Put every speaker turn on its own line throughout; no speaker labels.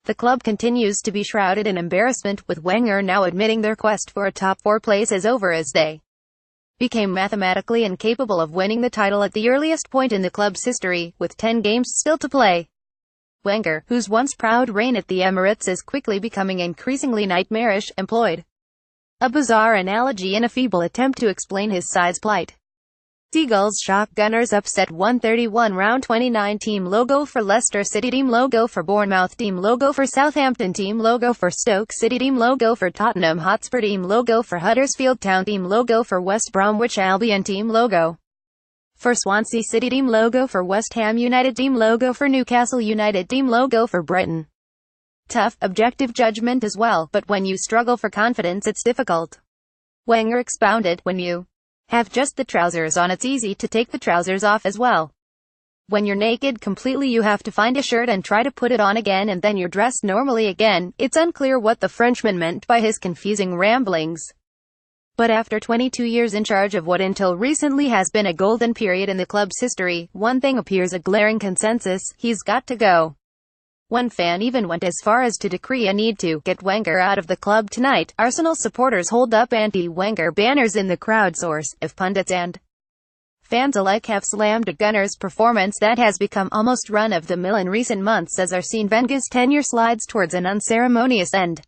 The club continues to be shrouded in embarrassment, with Wenger now admitting their quest for a top 4 place is over as they became mathematically incapable of winning the title at the earliest point in the club's history, with 10 games still to play. Wenger, whose once proud reign at the Emirates is quickly becoming increasingly nightmarish, employed a bizarre analogy in a feeble attempt to explain his side's plight. Seagulls shock Gunners upset 131 round 29 team logo for Leicester City, team logo for Bournemouth, team logo for Southampton, team logo for Stoke City, team logo for Tottenham Hotspur, team logo for Huddersfield Town, team logo for West Bromwich Albion, team logo for Swansea City, team logo for West Ham United, team logo for Newcastle United, team logo for Brighton. Tough, objective judgment as well, but when you struggle for confidence it's difficult. Wenger expounded, when you have just the trousers on, it's easy to take the trousers off as well. When you're naked completely, you have to find a shirt and try to put it on again, and then you're dressed normally again. It's unclear what the Frenchman meant by his confusing ramblings. But after 22 years in charge of what until recently has been a golden period in the club's history, one thing appears a glaring consensus: he's got to go. One fan even went as far as to decree a need to get Wenger out of the club tonight. Arsenal supporters hold up anti-Wenger banners in the crowd. Source: if pundits and fans alike have slammed a Gunners' performance that has become almost run-of-the-mill in recent months as Arsene Wenger's tenure slides towards an unceremonious end.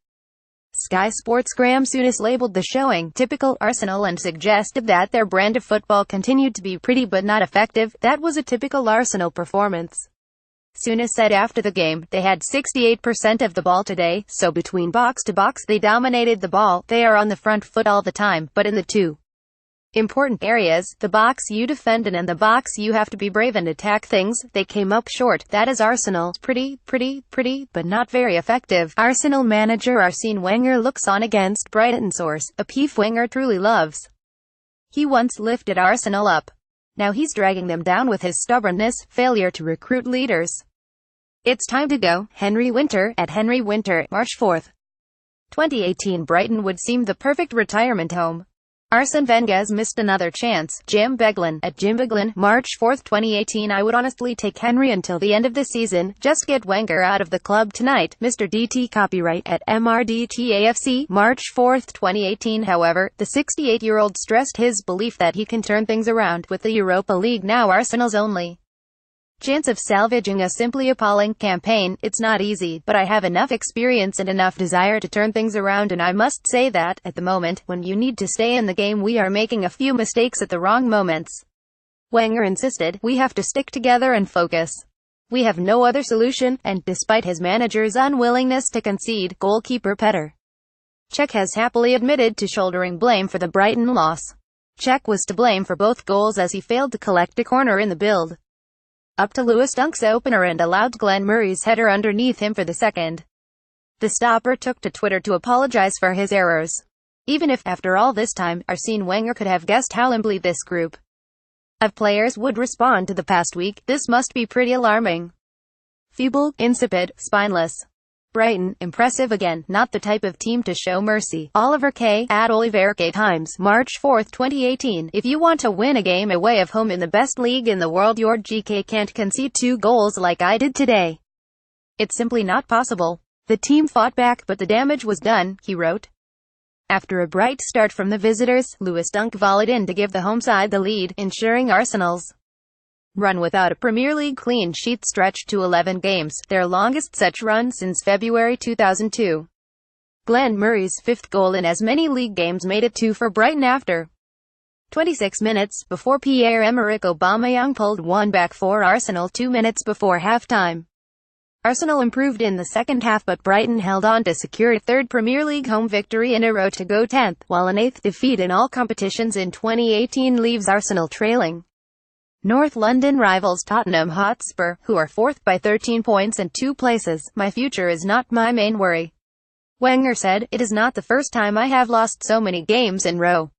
Sky Sports' Graham Souness labelled the showing typical Arsenal and suggested that their brand of football continued to be pretty but not effective. That was a typical Arsenal performance. Souness said after the game, they had 68% of the ball today, so between box to box they dominated the ball. They are on the front foot all the time, but in the two important areas, the box you defend and in the box you have to be brave and attack things, they came up short. That is Arsenal. Pretty, but not very effective. Arsenal manager Arsene Wenger looks on against Brighton. Source: a piece Wenger truly loves. He once lifted Arsenal up. Now he's dragging them down with his stubbornness, failure to recruit leaders. It's time to go. Henry Winter, at Henry Winter, March 4, 2018. Brighton would seem the perfect retirement home. Arsene Wenger's missed another chance. Jim Beglin, at Jim Beglin, March 4, 2018. I would honestly take Henry until the end of the season. Just get Wenger out of the club tonight. Mr. DT. Copyright at MRDTAFC, March 4, 2018. However, the 68-year-old stressed his belief that he can turn things around. With the Europa League now Arsenal's only chance of salvaging a simply appalling campaign. It's not easy, but I have enough experience and enough desire to turn things around, and I must say that, at the moment, when you need to stay in the game, we are making a few mistakes at the wrong moments. Wenger insisted, we have to stick together and focus. We have no other solution, and despite his manager's unwillingness to concede, goalkeeper Petr Cech has happily admitted to shouldering blame for the Brighton loss. Cech was to blame for both goals as he failed to collect a corner in the build up to Lewis Dunk's opener and allowed Glenn Murray's header underneath him for the second. The stopper took to Twitter to apologize for his errors. Even if, after all this time, Arsene Wenger could have guessed how limply this group of players would respond to the past week, this must be pretty alarming. Feeble, insipid, spineless. Brighton, impressive again, not the type of team to show mercy. Oliver K. at Oliver K. Times, March 4, 2018. If you want to win a game away of home in the best league in the world, your GK can't concede 2 goals like I did today. It's simply not possible. The team fought back, but the damage was done, he wrote. After a bright start from the visitors, Lewis Dunk volleyed in to give the home side the lead, ensuring Arsenal's run without a Premier League clean sheet stretched to 11 games, their longest such run since February 2002. Glenn Murray's 5th goal in as many league games made it 2 for Brighton after 26 minutes, before Pierre-Emerick Aubameyang pulled one back for Arsenal 2 minutes before half-time. Arsenal improved in the second half, but Brighton held on to secure a 3rd Premier League home victory in a row to go 10th, while an 8th defeat in all competitions in 2018 leaves Arsenal trailing North London rivals Tottenham Hotspur, who are 4th by 13 points and 2 places. My future is not my main worry. Wenger said, it is not the first time I have lost so many games in a row.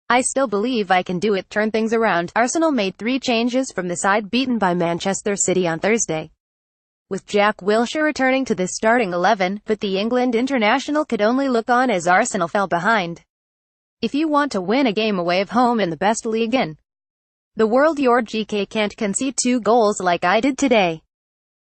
I still believe I can do it, turn things around. Arsenal made 3 changes from the side beaten by Manchester City on Thursday, with Jack Wilshere returning to the starting 11, but the England international could only look on as Arsenal fell behind. If you want to win a game away of home in the best league in the world, your GK can't concede 2 goals like I did today.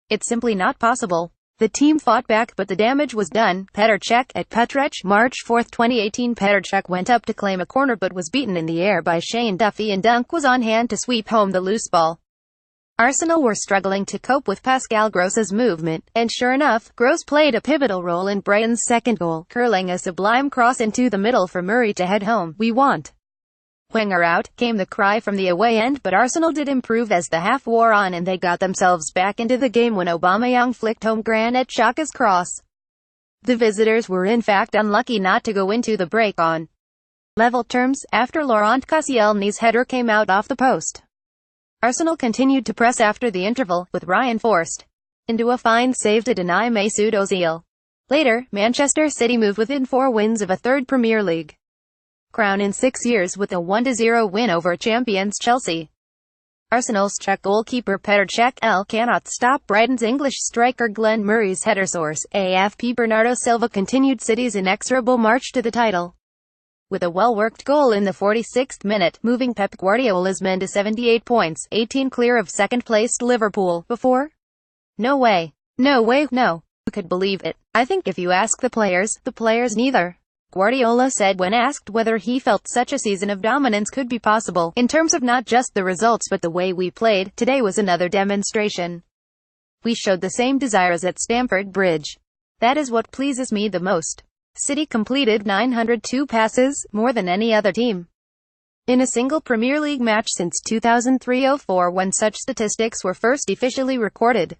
It's simply not possible. The team fought back but the damage was done. Petr Cech at Petrec, March 4, 2018. Petr Cech went up to claim a corner but was beaten in the air by Shane Duffy and Dunk was on hand to sweep home the loose ball. Arsenal were struggling to cope with Pascal Gross's movement, and sure enough, Gross played a pivotal role in Brighton's second goal, curling a sublime cross into the middle for Murray to head home. "We want Wenger out," came the cry from the away end, but Arsenal did improve as the half wore on and they got themselves back into the game when Aubameyang flicked home Granit Xhaka's cross. The visitors were in fact unlucky not to go into the break on level terms, after Laurent Koscielny's header came out off the post. Arsenal continued to press after the interval, with Ryan forced into a fine save to deny Mesut Ozil. Later, Manchester City moved within 4 wins of a third Premier League crown in 6 years with a 1-0 win over champions Chelsea. Arsenal's Czech goalkeeper Petr Cech cannot stop Brighton's English striker Glenn Murray's header. Source: AFP. Bernardo Silva continued City's inexorable march to the title with a well-worked goal in the 46th minute, moving Pep Guardiola's men to 78 points, 18 clear of second-placed Liverpool. Before? No way. No way, no. Who could believe it? I think if you ask the players neither. Guardiola said when asked whether he felt such a season of dominance could be possible, in terms of not just the results but the way we played. Today was another demonstration. We showed the same desire as at Stamford Bridge. That is what pleases me the most. City completed 902 passes, more than any other team in a single Premier League match since 2003-04 when such statistics were first officially recorded.